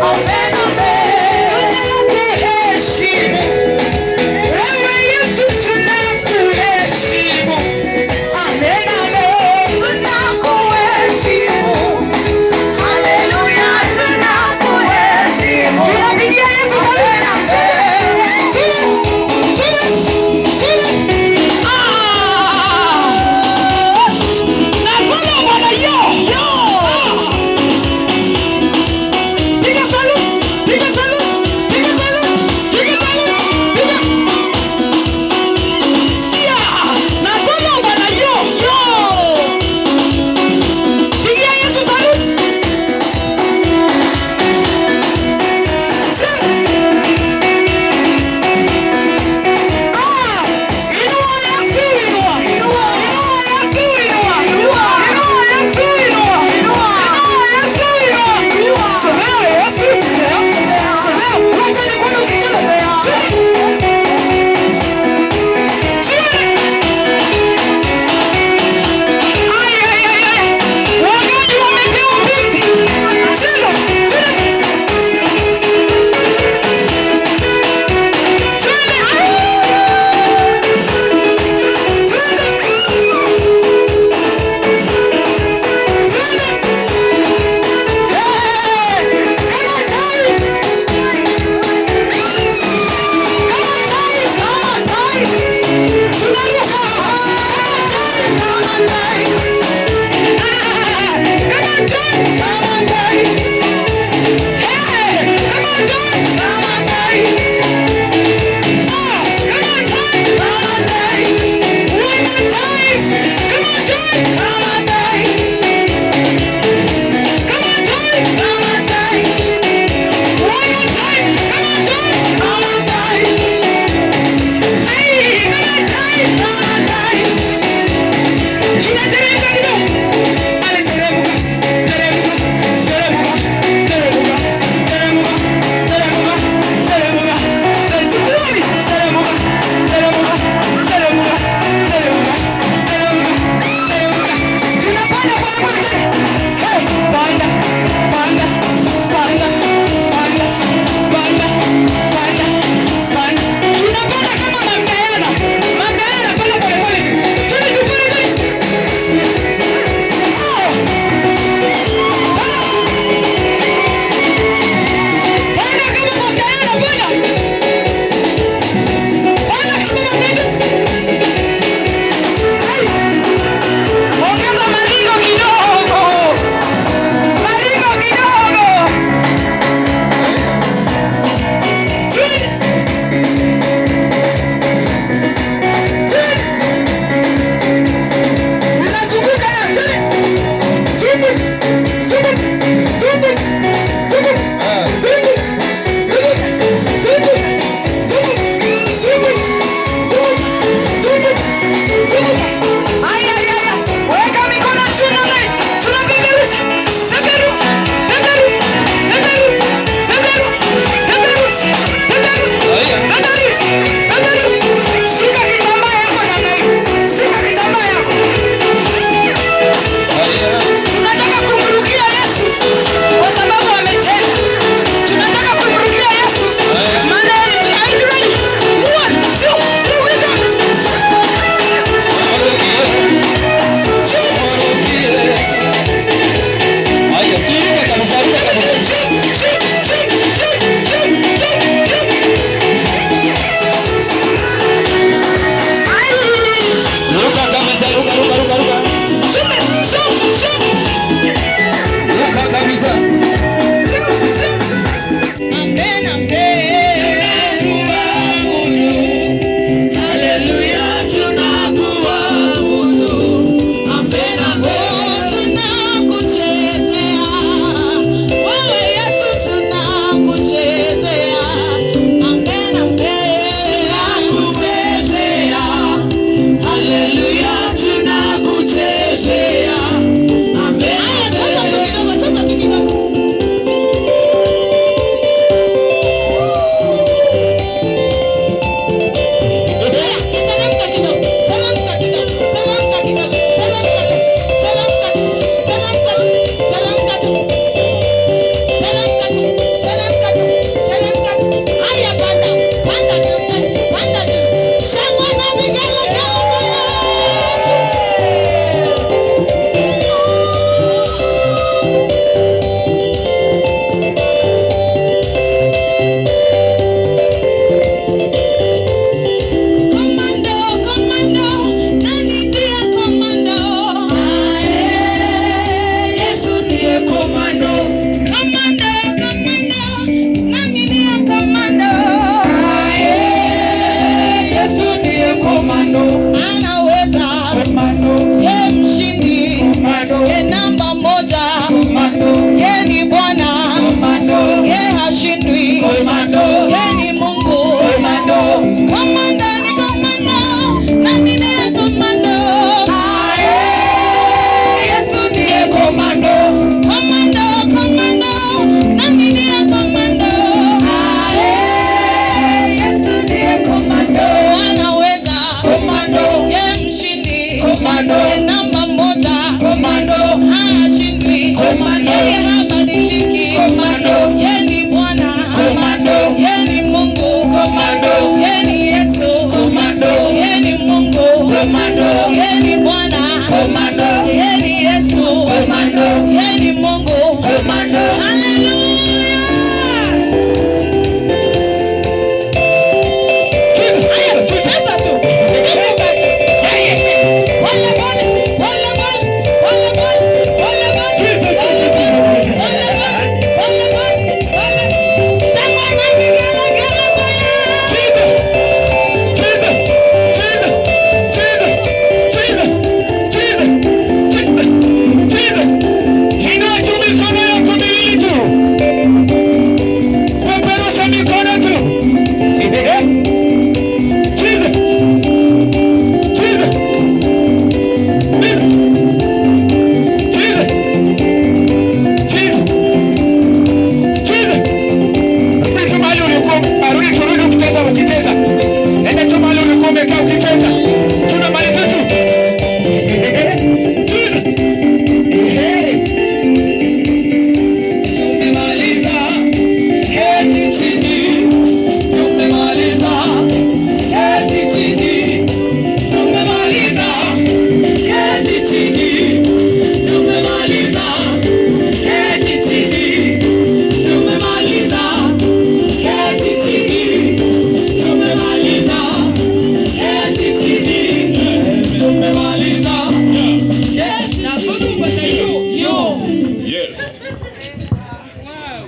Amen, amen. Tunaheshimu. Wewe Yesu tunakuheshimu. Amen, amen. Tunakuheshimu. Haleluya, tunakuheshimu. Tunapigia Yesu amen, amen. Nasema Bwana yo. Piga saluti.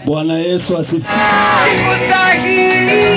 Bwana Yesu asifiwe. Sikustahili.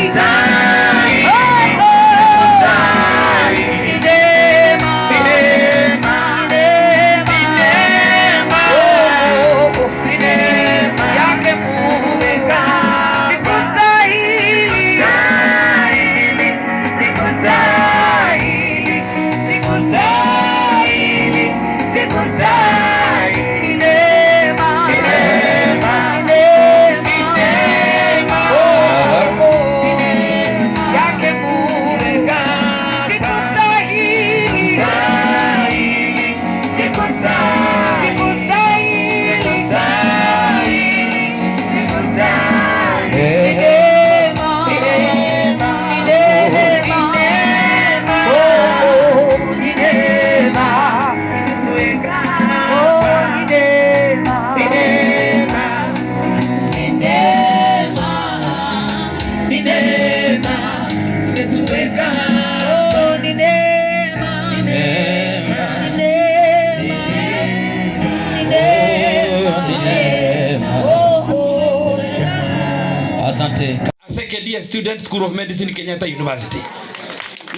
Second year student, School of Medicine, Kenyatta University.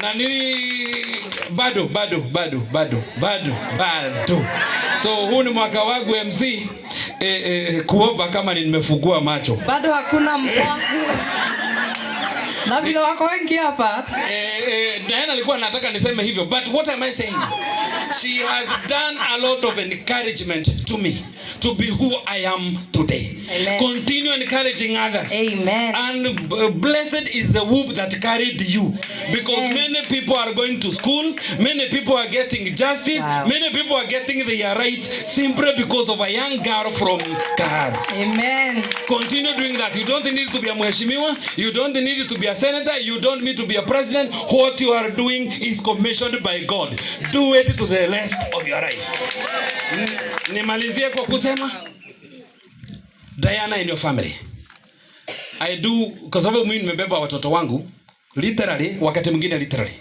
Na nini bado. So huu ni mwaka wangu MC kuomba kama nimefungua macho. Bado hakuna mpango. Na vile wako wengi hapa. Diana alikuwa anataka niseme hivyo, but what am I saying? She has done a lot of encouragement to me to be who I am today. Amen. Continue encouraging others. Amen. And blessed is the womb that carried you, because many people are going to school, many people are getting justice, many people are getting their rights simply because of a young girl from Kahar. Amen. Continue doing that. You don't need to be a mheshimiwa, you don't need to be a senator, you don't need to be a president. What you are doing is commissioned by God. Do it to the rest of your life. Nimalizie kwa kusema Diana in your family. I do, kwa sababu mimi nimebeba watoto wangu literally, wakati mwingine literally.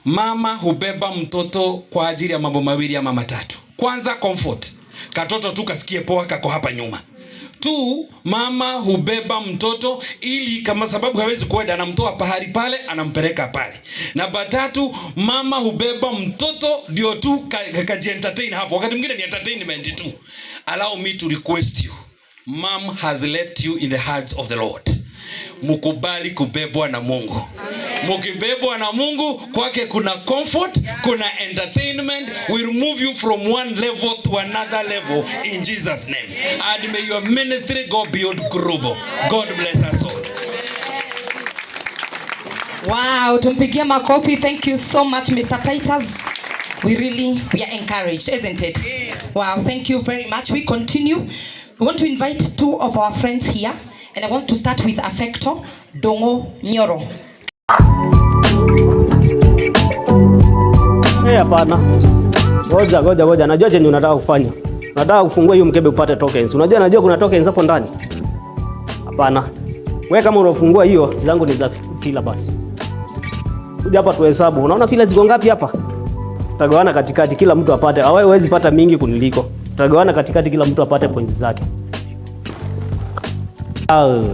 Mama hubeba mtoto kwa ajili ya mambo mawili ama matatu. Kwanza, comfort. Katoto tu kasikie poa kako hapa nyuma. 2, mama hubeba mtoto ili kama sababu hawezi kwenda, anamtoa pahali pale anampeleka pale. Na 3, mama hubeba mtoto ndio tu entertain hapo. Wakati mwingine ni entertainment tu. Allow me to request you. Mom has left you in the hands of the Lord. Mukubali kubebwa na Mungu. Mukibebwa na Mungu, kwake kuna comfort, kuna entertainment. Will move you from one level to another level in Jesus' name. And may your ministry go beyond global. God bless us all. Wow, tumpigie makofi. Thank you so much, Mr. Titus. We are encouraged, isn't it? Wow, thank you very much. We continue. We want to invite 2 of our friends here, and I want to start with Affecto Dongo Nyoro. Hapana. Ngoja. Najua chenye unataka kufanya. Unataka kufungua hiyo mkebe upate tokens. Najua kuna tokens hapo ndani. Hapana. Wewe kama unafungua hiyo, zangu ni za fila basi. Kuja hapa tuhesabu. Unaona fila ziko ngapi hapa? Tutagawana katikati kila mtu apate. Wewe huwezi pata mingi kuniliko. Tutagawana katikati kila mtu apate points zake.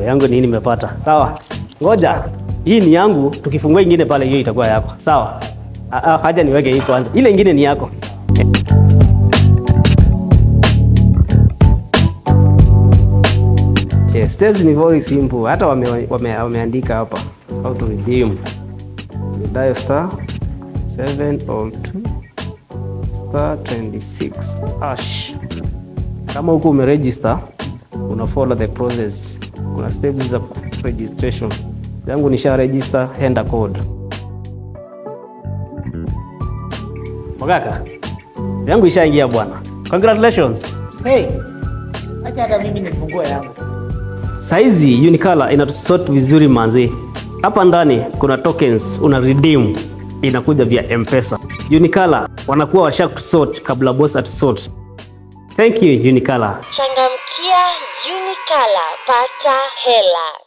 Yangu nini nimepata? Sawa. Ngoja. Hii ni yangu, tukifungua ingine pale hiyo itakuwa yako. Sawa. Haja niweke hii kwanza. Ile ingine ni yako. Yeah, steps ni very simple. Hata wameandika hapa how to redeem. Dial *7 or 2 *26 #. Kama huko umeregister, una follow the process. Kuna steps za registration. Yangu nisha register, enda code. Magaka. Yangu ishaingia bwana. Congratulations. Hey. Acha hata mimi nifungue yangu. Saizi Unicolor inatusort vizuri manzi. Hapa ndani kuna tokens una redeem, inakuja via M-Pesa. Unicolor wanakuwa washakusort kabla boss atusort. Thank you Unicolor. Changamkia Unicolor, pata hela.